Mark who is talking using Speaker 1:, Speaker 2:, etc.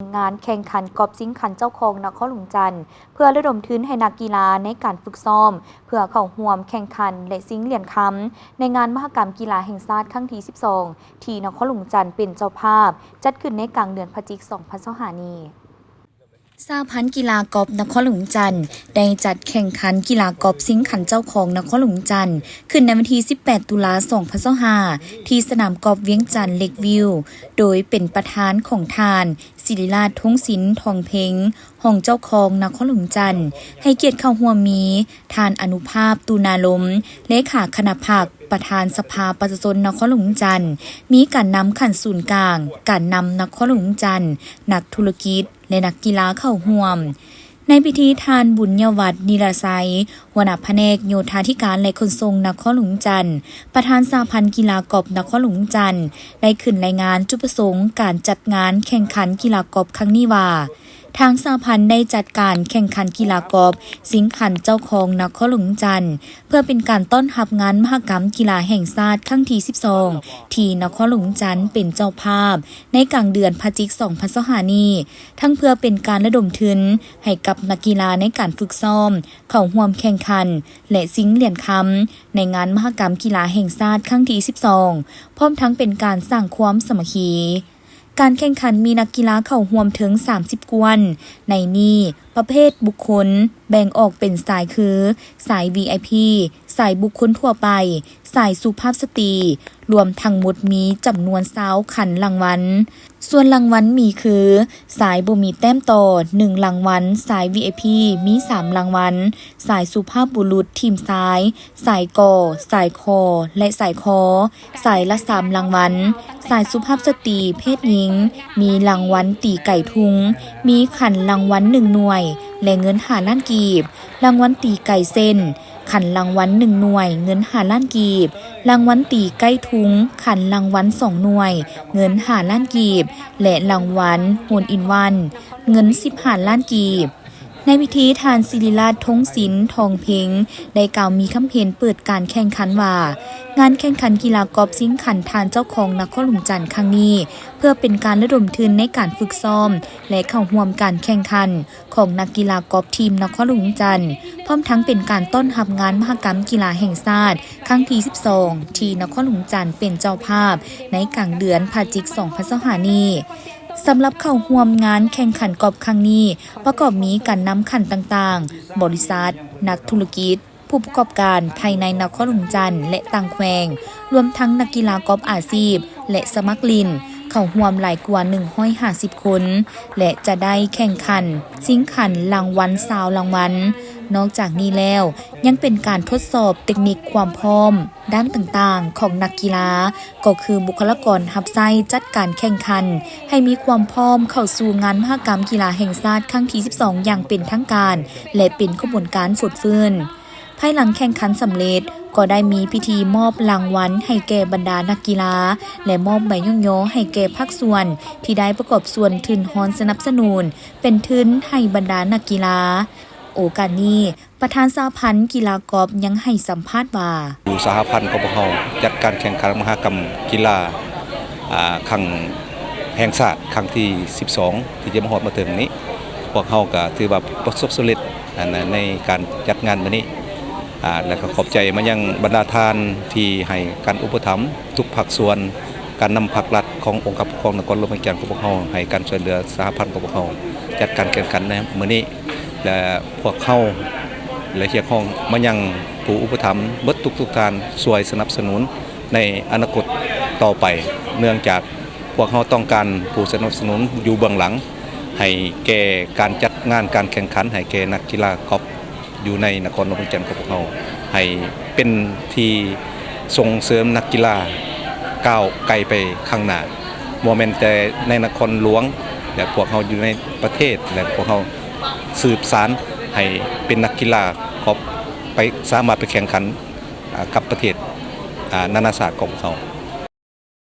Speaker 1: งานแข่งขันกอบซิงขันเจ้าของนครหลวงจันทร์เพื่อระดมทุนให้นักกีฬาในการฝึกซ้อมเพื่อเข้าร่วมแข่งขันและซิงเหรียญคำในงานมหกรรมกีฬาแห่งชาติครั้งที่ 12 ที่นครหลวงจันทร์เป็นเจ้าภาพจัดขึ้นในกลางเดือนพฤศจิกายน 2025 นี้สหพันธ์กีฬากอล์ฟนครหลวงจันทร์ได้จัดแข่งขันกีฬากอล์ฟซิงขันเจ้าของนครหลวงจันทร์ขึ้นในวันที่ 18 ตุลาคม 2025 ที่สนามกอล์ฟเวียงจันทร์เลกวิวโดยเป็นประธานของทานศิริราชทงศิลป์ทองเพ็งห้องเจ้าของนครหลวงจันทร์ให้เกียรติเข้าร่วมมีทานอนุภาพตูนาลมเลขาคณะภาคประธานสภาประชาชนนครหลวงจันทร์มีการนำขันศูนย์กลางการนำนครหลวงจันทร์นักธุรกิจและนักกีฬาเข้าร่วมในพิธีทานบุญญวัฒน์นิรไซหัวหน้าแผนกโยธาธิการและขนส่งนครหลวงจันทร์ประธานสหพันธ์กีฬากอล์ฟนครหลวงจันทร์ได้ขึ้นรายงานจุดประสงค์การจัดงานแข่งขันกีฬากอล์ฟครั้งนี้ว่าทางสหพันธ์ได้จัดการแข่งขันกีฬากอล์ฟสิงขันเจ้าของนครหลวงจันทร์เพื่อเป็นการต้อนรับงานมหกรรมกีฬาแห่งชาติครั้งที่ 12 ที่นครหลวงจันทร์เป็นเจ้าภาพในกลางเดือนพฤศจิกายน 2025 นี้ทั้งเพื่อเป็นการระดมทุนให้กับนักกีฬาในการฝึกซ้อมเข้าร่วมแข่งขันและชิงเหรียญคำในงานมหกรรมกีฬาแห่งชาติครั้งที่ 12 พร้อมทั้งเป็นการสร้างความสามัคคีการแข่งขันมีนักกีฬาเข้าร่วมถึง 30 กวนในนี้ประเภทบุคคลแบ่งออกเป็นสายคือสาย VIP สายบุคคลทั่วไปสายสุภาพสตรีรวมทั้งหมดมีจำนวน20ขันรางวัลส่วนรางวัลมีคือสายบ่มีแต้มต่อ1รางวัลสาย VIP มี3รางวัลสายสุภาพบุรุษทีมซ้ายสายกอสายคอและสายคอสายละ3รางวัลสายสุภาพสตรีเพศหญิงมีรางวัลตีไก่ทุงมีขันรางวัล1หน่วยและเงิน5ล้านกีบรางวัลตีไก่เส้นขันรางวัล1หน่วยเงิน5ล้านกีบรางวัลตีใกล้ทุงขันรางวัล2หน่วยเงิน5ล้านกีบและรางวัลโฮลอินวันเงิน15ล้านกีบในพิธีทานศิริราชทงศิลป์ทองเพ็งได้กล่าวมีคำเห็นเปิดการแข่งขันว่างานแข่งขันกีฬากอล์ฟซิงขันทานเจ้าของนครหลวงจันทร์ครั้งนี้เพื่อเป็นการระดมทุนในการฝึกซ้อมและเข้าร่วมการแข่งขันของนักกีฬากอล์ฟทีมนครหลวงจันทร์พร้อมทั้งเป็นการต้อนรับงานมหกรรมกีฬาแห่งชาติครั้งที่ 12 ที่นครหลวงจันทร์เป็นเจ้าภาพในกลางเดือนพฤศจิกายน 2025 นี้สำหรับเข้าร่วมงานแข่งขันกอล์ฟครั้งนี้ประกอบมีการนำขันต่างๆบริษัทนักธุรกิจผู้ประกอบการภายในนครหลวงจันทร์และต่างแขวงรวมทั้งนักกีฬากอล์ฟอาชีพและสมัครเล่นเข้าร่วมหลายกว่า150คนและจะได้แข่งขันชิงขันรางวัล20รางวัลนอกจากนี้แล้วยังเป็นการทดสอบเทคนิคความพร้อมด้านต่างๆของนักกีฬาก็คือบุคลากรรับใช้จัดการแข่งขันให้มีความพร้อมเข้าสู่งานมหกรรมกีฬาแห่งชาติครั้งที่ 12 อย่างเป็นทางการและเป็นขบวนการฝึกฟื้นภายหลังแข่งขันสำเร็จก็ได้มีพิธีมอบรางวัลให้แก่บรรดานักกีฬาและมอบใบย่องย่อให้แก่ภาคส่วนที่ได้ประกอบส่วนทุนฮอนสนับสนุนเป็นทุนให้บรรดานักกีฬาโอกาสนี้ประธานสหพันธ์กีฬากอล์ฟยังให้สัมภาษณ์ว่า
Speaker 2: สหพันธ์กบพจัดการแข่งขันมหกรรมกีฬาครั้งแห่งชาติครั้งที่ 12 ที่จะมาฮอดมาถึงนี้พวกเขาก็ถือว่าประสบสำเร็จในการจัดงานวันนี้และก็ขอบใจมายังบรรดาทานที่ให้การอุปถัมภ์ทุกภาคส่วนการนำภาครัฐขององค์การปกครองนครหลวงจันทร์กบพให้การช่วยเหลือสหพันธ์กบพจัดการแข่งขันในมื้อนี้และพวกเขาและเกี่ยวข้องมายังผู้อุปถัมภ์เบิดทุกทานช่วยสนับสนุนในอนาคตต่อไปเนื่องจากพวกเขาต้องการผู้สนับสนุนอยู่เบื้องหลังให้แก่การจัดงานการแข่งขันให้แก่นักกีฬากอล์ฟอยู่ในนครหลวงจันทร์ของพวกเราให้เป็นที่ส่งเสริมนักกีฬาก้าวไกลไปข้างหน้าโมเมนต์แต่ในนครหลวงและพวกเขาอยู่ในประเทศและพวกเขาสืบสานให้เป็นนักกีฬากอล์ฟไปสามารถไปแข่งขันกับประเทศนานาชาติของเขา